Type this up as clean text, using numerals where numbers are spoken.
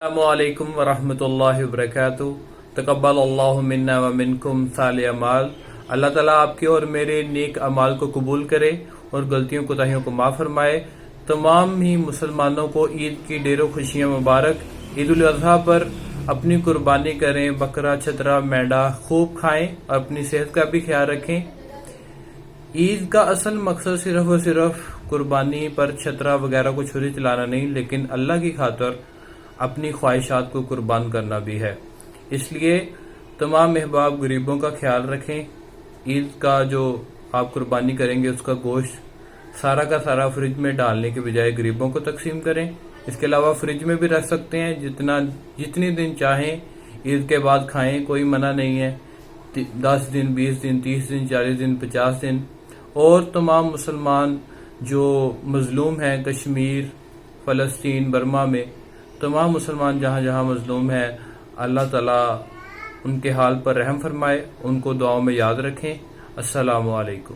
अस्सलामुअलैकुम वरहमतुल्लाहि वबरकातुहू। तक़ब्बलल्लाहु मिन्ना व मिनकुम सालिह अमाल। अल्लाह ताला आपके और मेरे नेक अमाल को कबूल करे और गलतियों कोताहियों को माफ़ फरमाए। तमाम ही मुसलमानों को ईद की ढेरों खुशियाँ मुबारक। ईद उल अज़हा पर अपनी कुर्बानी करें, बकरा, छतरा, मेंढा खूब खाएं और अपनी सेहत का भी ख्याल रखें। ईद का असल मकसद सिर्फ और सिर्फ कुर्बानी पर छतरा वगैरह को छुरी चलाना नहीं, लेकिन अल्लाह की खातर अपनी ख्वाहिशात को कुर्बान करना भी है। इसलिए तमाम अहबाब गरीबों का ख्याल रखें। ईद का जो आप कुर्बानी करेंगे उसका गोश्त सारा का सारा फ्रिज में डालने के बजाय गरीबों को तकसीम करें। इसके अलावा फ्रिज में भी रख सकते हैं, जितनी दिन चाहें ईद के बाद खाएं, कोई मना नहीं है। 10 दिन, 20 दिन, 30 दिन, 40 दिन, 50 दिन। और तमाम मुसलमान जो मजलूम हैं कश्मीर, फ़लस्तीन, बर्मा में, तमाम मुसलमान जहाँ जहाँ मजलूम हैं, अल्लाह ताला उनके हाल पर रहम फरमाए, उनको दुआओं में याद रखें। अस्सलामु अलैकुम।